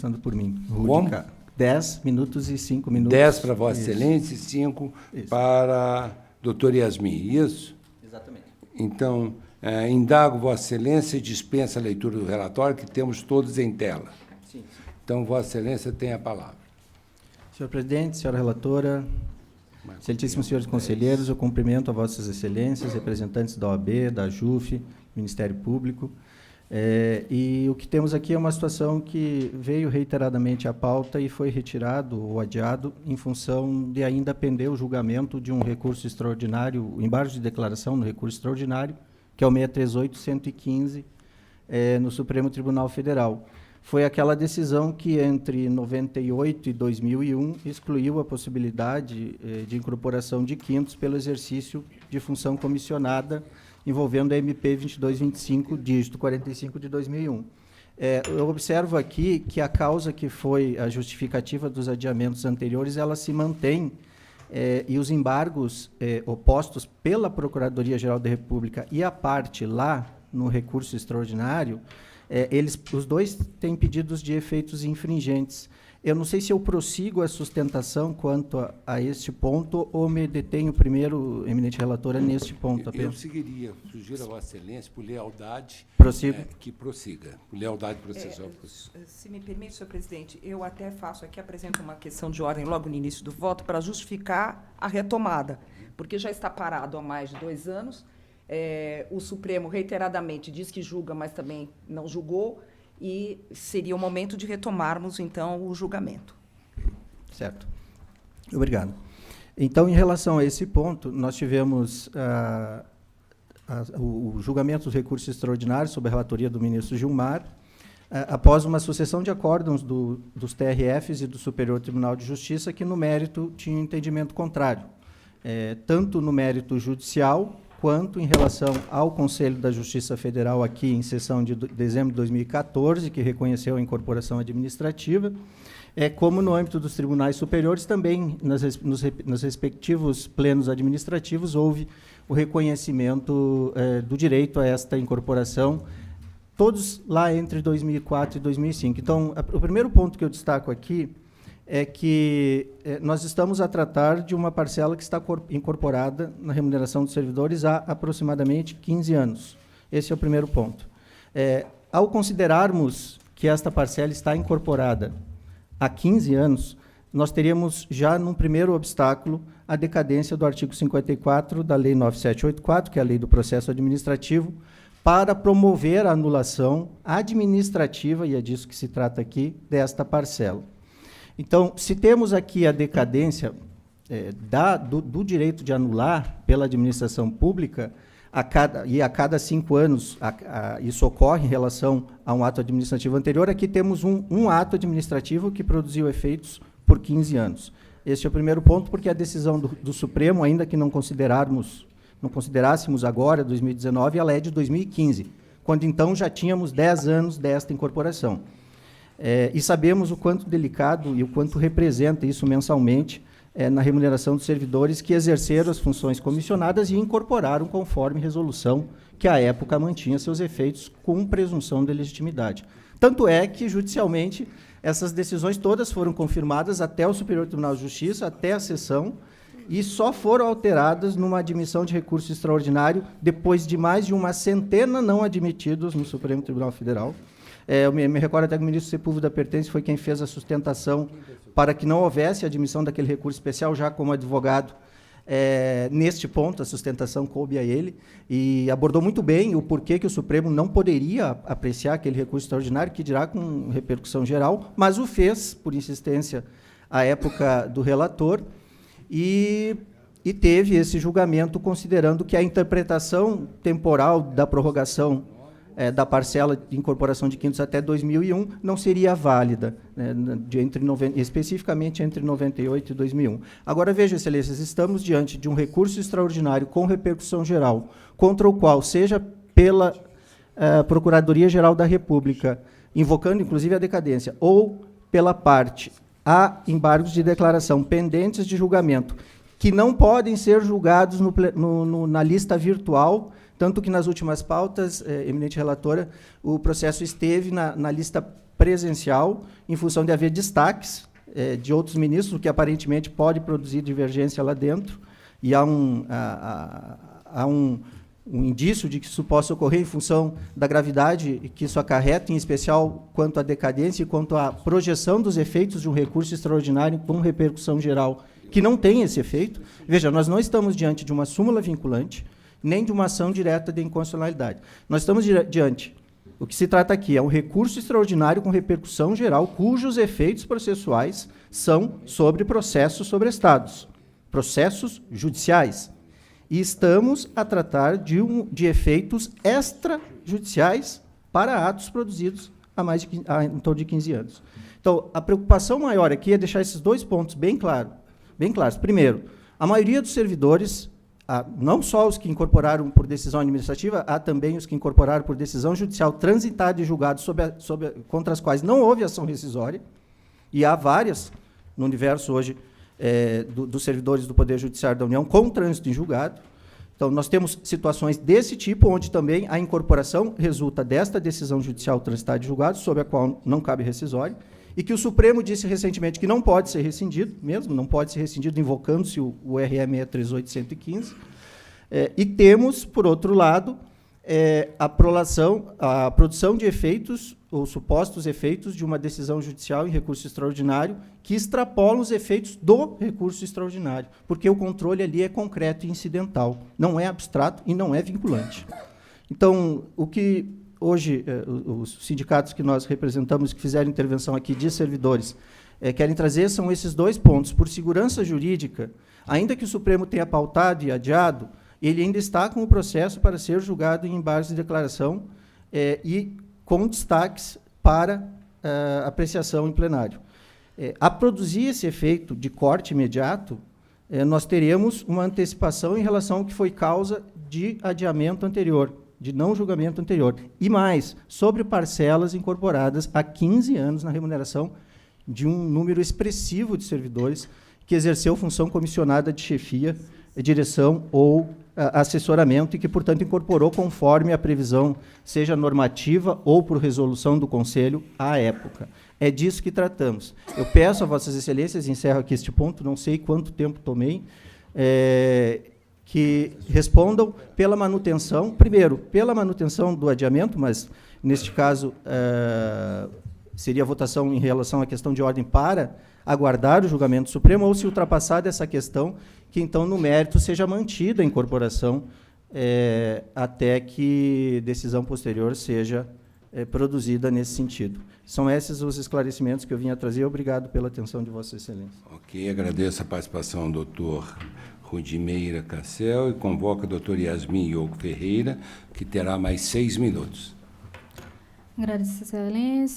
Começando por mim. Como? 10 minutos e 5 minutos. 10 para Vossa Isso. Excelência e 5 Isso. para doutor Yasmin, isso? Exatamente. Então, indago Vossa Excelência e dispensa a leitura do relatório, que temos todos em tela. Sim. Então, Vossa Excelência tem a palavra. Senhor presidente, senhora relatora, excelentíssimos senhores conselheiros, eu cumprimento a Vossas Excelências, representantes da OAB, da JUF, Ministério Público. E o que temos aqui é uma situação que veio reiteradamente à pauta e foi retirado ou adiado em função de ainda pender o julgamento de um recurso extraordinário, o embargo de declaração no recurso extraordinário, que é o 638.115, no Supremo Tribunal Federal. Foi aquela decisão que, entre 98 e 2001, excluiu a possibilidade de incorporação de quintos pelo exercício de função comissionada envolvendo a MP 2225, dígito 45 de 2001. Eu observo aqui que a causa que foi a justificativa dos adiamentos anteriores, ela se mantém, e os embargos opostos pela Procuradoria-Geral da República e a parte lá no recurso extraordinário, os dois têm pedidos de efeitos infringentes. Eu não sei se eu prossigo a sustentação quanto a este ponto ou me detenho primeiro, eminente relatora, neste ponto apenas. Eu seguiria, sugiro a Vossa Excelência, por lealdade, Prossigo. que prossiga, por lealdade processual. Se me permite, senhor presidente, eu até faço aqui, apresento uma questão de ordem logo no início do voto para justificar a retomada, porque já está parado há mais de 2 anos, o Supremo reiteradamente diz que julga, mas também não julgou, e seria o momento de retomarmos, então, o julgamento. Certo. Obrigado. Então, em relação a esse ponto, nós tivemos o julgamento dos recursos extraordinários sob a relatoria do ministro Gilmar, após uma sucessão de acórdãos dos TRFs e do Superior Tribunal de Justiça, que, no mérito, tinha um entendimento contrário, tanto no mérito judicial, quanto em relação ao Conselho da Justiça Federal, aqui em sessão de dezembro de 2014, que reconheceu a incorporação administrativa, como no âmbito dos tribunais superiores, também nos respectivos plenos administrativos, houve o reconhecimento do direito a esta incorporação, todos lá entre 2004 e 2005. Então, o primeiro ponto que eu destaco aqui é que nós estamos a tratar de uma parcela que está incorporada na remuneração dos servidores há aproximadamente 15 anos. Esse é o primeiro ponto. Ao considerarmos que esta parcela está incorporada há 15 anos, nós teríamos já, num primeiro obstáculo, a decadência do artigo 54 da Lei 9784, que é a Lei do Processo Administrativo, para promover a anulação administrativa, e é disso que se trata aqui, desta parcela. Então, se temos aqui a decadência do direito de anular pela administração pública, a cada 5 anos isso ocorre em relação a um ato administrativo anterior, aqui temos um ato administrativo que produziu efeitos por 15 anos. Este é o primeiro ponto, porque a decisão do Supremo, ainda que não considerássemos agora, 2019, ela é de 2015, quando então já tínhamos 10 anos desta incorporação. E sabemos o quanto delicado e o quanto representa isso mensalmente na remuneração dos servidores que exerceram as funções comissionadas e incorporaram conforme resolução que, à época, mantinha seus efeitos com presunção de legitimidade. Tanto é que, judicialmente, essas decisões todas foram confirmadas até o Superior Tribunal de Justiça, até a sessão, e só foram alteradas numa admissão de recurso extraordinário depois de mais de uma centena não admitidos no Supremo Tribunal Federal. Eu me recordo até que o ministro Sepúlveda Pertence foi quem fez a sustentação para que não houvesse admissão daquele recurso especial, já como advogado. Neste ponto, a sustentação coube a ele, e abordou muito bem o porquê que o Supremo não poderia apreciar aquele recurso extraordinário, que dirá com repercussão geral, mas o fez, por insistência, à época do relator, e teve esse julgamento considerando que a interpretação temporal da prorrogação da parcela de incorporação de quintos até 2001 não seria válida, especificamente entre 98 e 2001. Agora, veja, excelências, estamos diante de um recurso extraordinário com repercussão geral, contra o qual, seja pela Procuradoria-Geral da República, invocando inclusive a decadência, ou pela parte, há embargos de declaração pendentes de julgamento, que não podem ser julgados na lista virtual, tanto que nas últimas pautas, eminente relatora, o processo esteve na lista presencial, em função de haver destaques de outros ministros, o que aparentemente pode produzir divergência lá dentro, e há um indício de que isso possa ocorrer em função da gravidade que isso acarreta, em especial quanto à decadência e quanto à projeção dos efeitos de um recurso extraordinário com repercussão geral, que não tem esse efeito. Veja, nós não estamos diante de uma súmula vinculante, nem de uma ação direta de inconstitucionalidade. Nós estamos diante, o que se trata aqui é um recurso extraordinário com repercussão geral, cujos efeitos processuais são sobre processos sobrestados, processos judiciais. E estamos a tratar de efeitos extrajudiciais para atos produzidos há em torno de 15 anos. Então, a preocupação maior aqui é deixar esses dois pontos bem claros. Primeiro, a maioria dos servidores, não só os que incorporaram por decisão administrativa, há também os que incorporaram por decisão judicial transitada e julgados contra as quais não houve ação rescisória, e há várias no universo hoje dos servidores do Poder Judiciário da União com trânsito em julgado. Então, nós temos situações desse tipo, onde também a incorporação resulta desta decisão judicial transitada e julgado, sobre a qual não cabe rescisória, e que o Supremo disse recentemente que não pode ser rescindido, mesmo, não pode ser rescindido, invocando-se o RM 638-115. E temos, por outro lado, a produção de efeitos, ou supostos efeitos, de uma decisão judicial em recurso extraordinário, que extrapolam os efeitos do recurso extraordinário, porque o controle ali é concreto e incidental, não é abstrato e não é vinculante. Então, o que hoje os sindicatos que nós representamos, que fizeram intervenção aqui de servidores, querem trazer são esses dois pontos. Por segurança jurídica, ainda que o Supremo tenha pautado e adiado, ele ainda está com o processo para ser julgado em embargos de declaração e com destaques para apreciação em plenário. A produzir esse efeito de corte imediato, nós teremos uma antecipação em relação ao que foi causa de adiamento anterior, de não julgamento anterior. E mais, sobre parcelas incorporadas há 15 anos na remuneração de um número expressivo de servidores que exerceu função comissionada de chefia, direção ou assessoramento e que, portanto, incorporou conforme a previsão, seja normativa ou por resolução do Conselho, à época. É disso que tratamos. Eu peço a Vossas Excelências, encerro aqui este ponto, não sei quanto tempo tomei, que respondam pela manutenção, primeiro, pela manutenção do adiamento, mas, neste caso, seria a votação em relação à questão de ordem para aguardar o julgamento supremo, ou se ultrapassar dessa questão, que, então, no mérito, seja mantida a incorporação até que decisão posterior seja produzida nesse sentido. São esses os esclarecimentos que eu vim a trazer. Obrigado pela atenção de Vossa Excelência. Ok, agradeço a participação do doutor Rudimeira Cassel e convoca a doutora Yasmin Iogo Ferreira, que terá mais 6 minutos. Agradeço, Excelência.